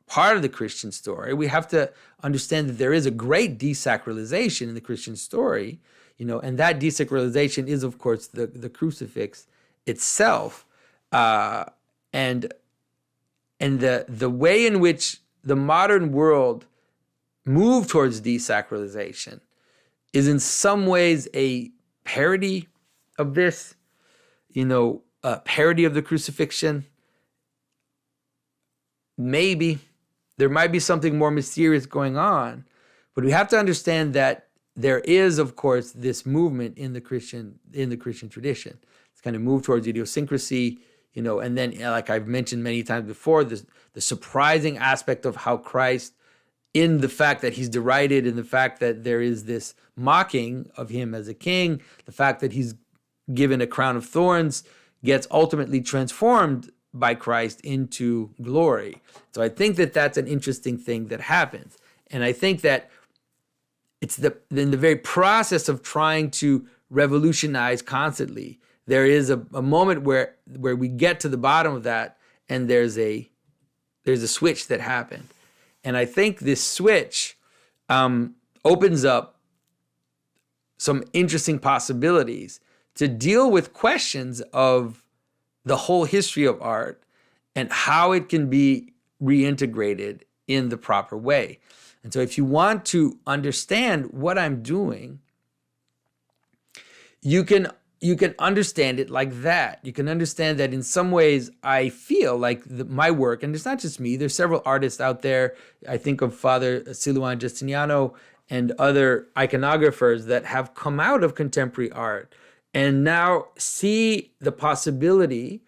part of the Christian story. We have to understand that there is a great desacralization in the Christian story, and that desacralization is, of course, the crucifix itself, and the way in which the modern world moved towards desacralization is in some ways a parody of this, a parody of the crucifixion. Maybe there might be something more mysterious going on, but we have to understand that there is, of course, this movement in the Christian tradition. It's kind of moved towards idiosyncrasy, and then, like I've mentioned many times before, the surprising aspect of how Christ, in the fact that he's derided, in the fact that there is this mocking of him as a king, the fact that he's given a crown of thorns, gets ultimately transformed by Christ into glory. So I think that that's an interesting thing that happens. And I think that it's in the very process of trying to revolutionize constantly, there is a moment where we get to the bottom of that, and there's a switch that happened. And I think this switch opens up some interesting possibilities to deal with questions of the whole history of art and how it can be reintegrated in the proper way. And so if you want to understand what I'm doing, you can understand it like that. You can understand that in some ways I feel like my work, and it's not just me, there's several artists out there. I think of Father Siluan Justiniano and other iconographers that have come out of contemporary art and now see the possibility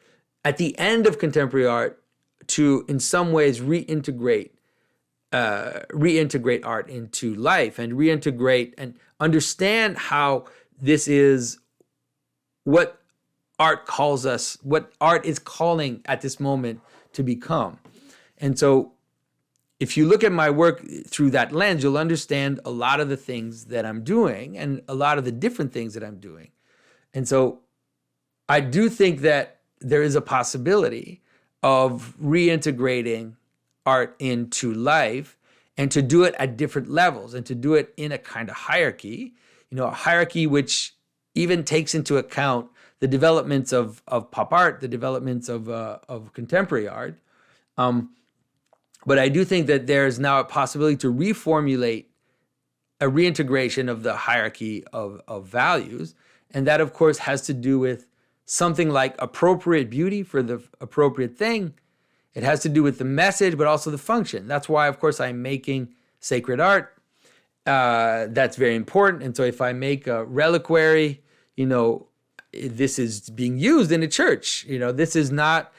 at the end of contemporary art to, in some ways, reintegrate art into life and reintegrate and understand how this is what art calls us, what art is calling at this moment to become. And so if you look at my work through that lens, you'll understand a lot of the things that I'm doing and a lot of the different things that I'm doing. And so I do think that there is a possibility of reintegrating art into life and to do it at different levels and to do it in a kind of hierarchy, a hierarchy which even takes into account the developments of pop art, the developments of contemporary art. But I do think that there's now a possibility to reformulate a reintegration of the hierarchy of values. And that, of course, has to do with something like appropriate beauty for the appropriate thing. It has to do with the message, but also the function. That's why, of course, I'm making sacred art. That's very important. And so if I make a reliquary, this is being used in a church. This is not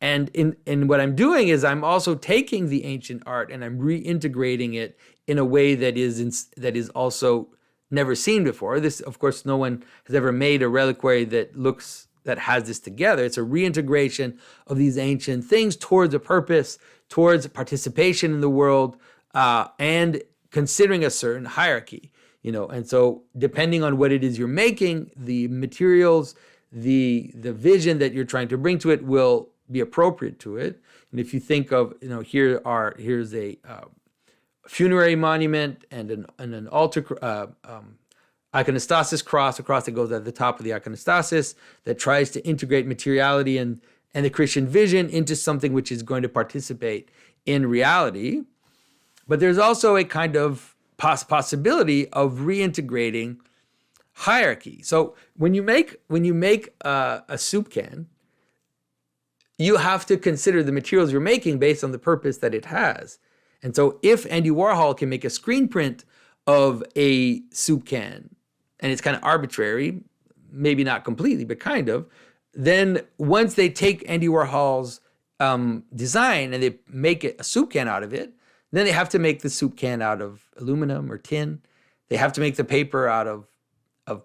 in what I'm doing is I'm also taking the ancient art and I'm reintegrating it in a way that is also never seen before. This, of course, no one has ever made a reliquary that has this together. It's a reintegration of these ancient things towards a purpose, towards participation in the world, and considering a certain hierarchy. And so depending on what it is you're making, the materials, the vision that you're trying to bring to it will be appropriate to it. And if you think of, here's a funerary monument and an altar, iconostasis cross, a cross that goes at the top of the iconostasis that tries to integrate materiality and the Christian vision into something which is going to participate in reality. But there's also a kind of possibility of reintegrating hierarchy. So when you make a soup can, you have to consider the materials you're making based on the purpose that it has. And so if Andy Warhol can make a screen print of a soup can, and it's kind of arbitrary, maybe not completely, but kind of, then once they take Andy Warhol's design and they make a soup can out of it, then they have to make the soup can out of aluminum or tin. They have to make the paper out of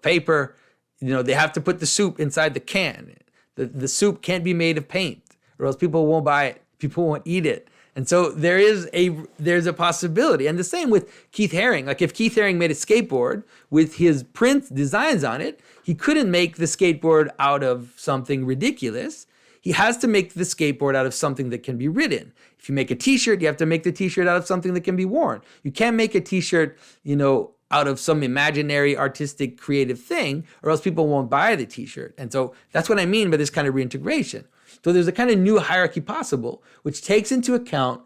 paper. They have to put the soup inside the can. The soup can't be made of paint, or else people won't buy it. People won't eat it. And so there's a possibility. And the same with Keith Haring. Like if Keith Haring made a skateboard with his print designs on it, he couldn't make the skateboard out of something ridiculous. He has to make the skateboard out of something that can be ridden. If you make a t-shirt, you have to make the t-shirt out of something that can be worn. You can't make a t-shirt, out of some imaginary, artistic, creative thing, or else people won't buy the t-shirt. And so that's what I mean by this kind of reintegration. So there's a kind of new hierarchy possible, which takes into account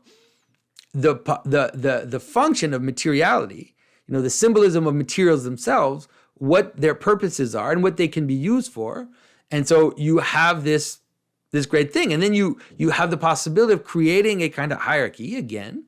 the function of materiality, the symbolism of materials themselves, what their purposes are and what they can be used for. And so you have this great thing. And then you have the possibility of creating a kind of hierarchy, again,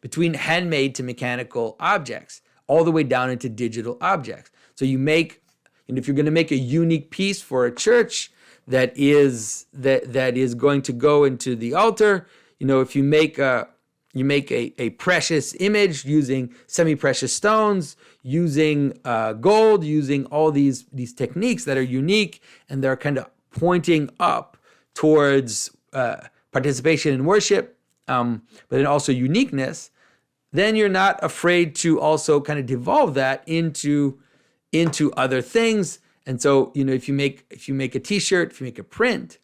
between handmade to mechanical objects, all the way down into digital objects. So you make, if you're going to make a unique piece for a church that is going to go into the altar, if you make a precious image using semi-precious stones, using gold, using all these techniques that are unique and they're kind of pointing up towards participation in worship, but then also uniqueness, then you're not afraid to also kind of devolve that into other things. And so, if you make a t-shirt, if you make a print,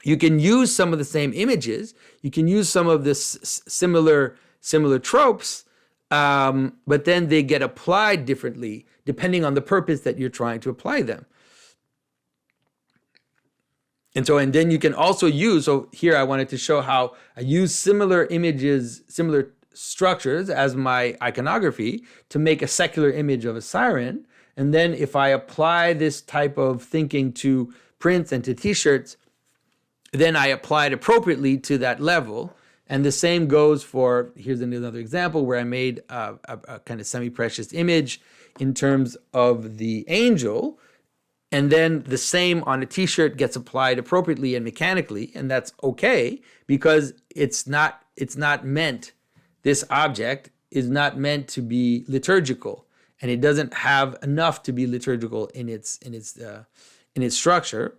you can use some of the same images, you can use some of the similar tropes, but then they get applied differently depending on the purpose that you're trying to apply them. And then you can also use, so here I wanted to show how I use similar images, similar structures as my iconography to make a secular image of a siren. And then if I apply this type of thinking to prints and to t-shirts, then I apply it appropriately to that level. And the same goes for, here's another example where I made a kind of semi-precious image in terms of the angel. And then the same on a t-shirt gets applied appropriately and mechanically. And that's okay because it's not meant, this object is not meant to be liturgical. And it doesn't have enough to be liturgical in its structure.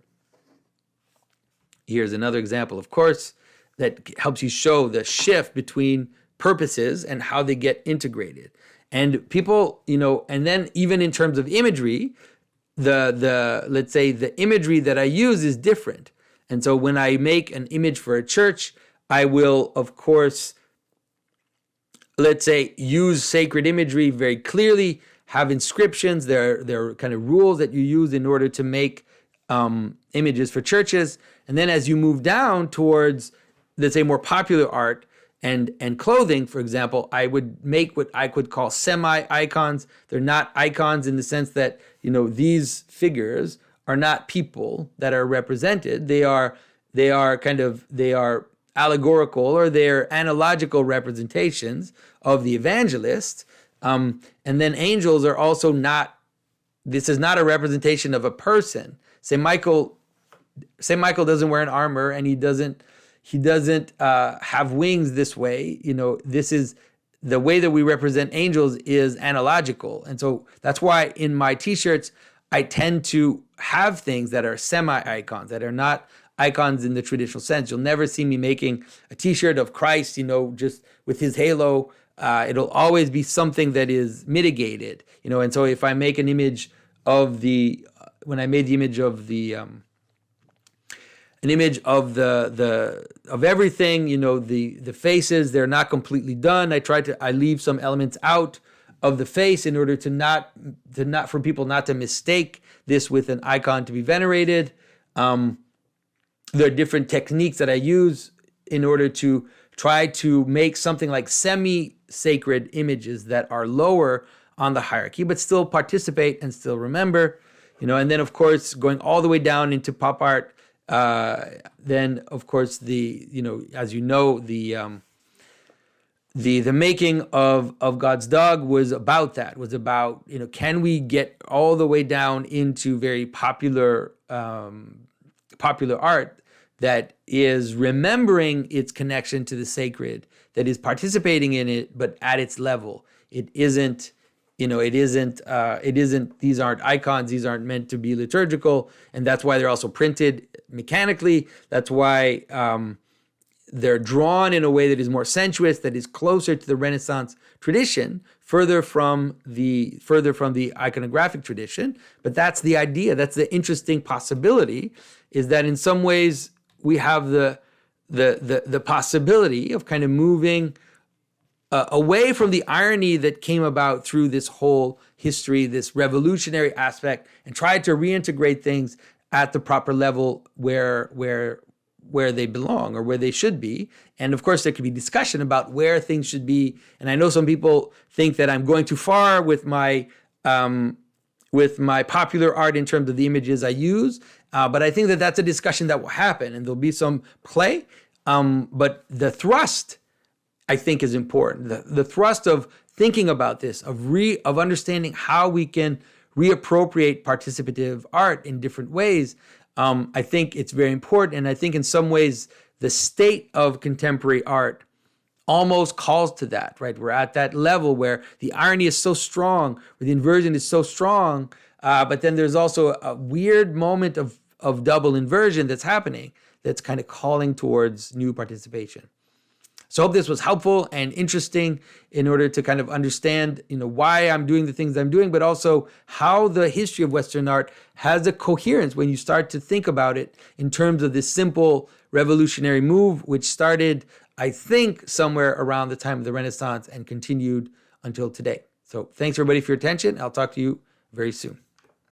Here's another example, of course, that helps you show the shift between purposes and how they get integrated. And people, and then even in terms of imagery, let's say the imagery that I use is different. And so when I make an image for a church, I will, of course, let's say, use sacred imagery very clearly, have inscriptions. There are kind of rules that you use in order to make images for churches. And then as you move down towards, let's say, more popular art and clothing, for example, I would make what I could call semi-icons. They're not icons in the sense that, these figures are not people that are represented. They are allegorical, or they're analogical representations of the evangelist. And then angels are also not, this is not a representation of a person. St. Michael St. Michael doesn't wear an armor, and he doesn't have wings this way. This is the way that we represent angels is analogical. And so that's why in my t-shirts, I tend to have things that are semi-icons, that are not icons in the traditional sense. You'll never see me making a t-shirt of Christ, just with his halo. It'll always be something that is mitigated, and so if I make an image of when I made the image of an image of of everything, the faces, they're not completely done. I leave some elements out of the face in order for people not to mistake this with an icon to be venerated. There are different techniques that I use in order to try to make something like semi-sacred images that are lower on the hierarchy, but still participate and still remember, and then of course, going all the way down into pop art, then of course the making of God's dog was about that, can we get all the way down into very popular art that is remembering its connection to the sacred, that is participating in it, but at its level. It isn't, these aren't icons, these aren't meant to be liturgical, and that's why they're also printed mechanically. That's why they're drawn in a way that is more sensuous, that is closer to the Renaissance tradition, further from the iconographic tradition. But that's the idea. That's the interesting possibility, is that in some ways we have the possibility of kind of moving away from the irony that came about through this whole history, this revolutionary aspect, and try to reintegrate things at the proper level where they belong or where they should be. And of course, there could be discussion about where things should be. And I know some people think that I'm going too far with my popular art in terms of the images I use. But I think that that's a discussion that will happen, and there'll be some play. But the thrust, I think, is important. The thrust of thinking about this, of understanding how we can reappropriate participative art in different ways. I think it's very important. And I think in some ways, the state of contemporary art almost calls to that, right? We're at that level where the irony is so strong, where the inversion is so strong, but then there's also a weird moment of double inversion that's happening, that's kind of calling towards new participation. So I hope this was helpful and interesting in order to kind of understand, why I'm doing the things I'm doing, but also how the history of Western art has a coherence when you start to think about it in terms of this simple revolutionary move, which started, I think, somewhere around the time of the Renaissance and continued until today. So thanks everybody for your attention. I'll talk to you very soon.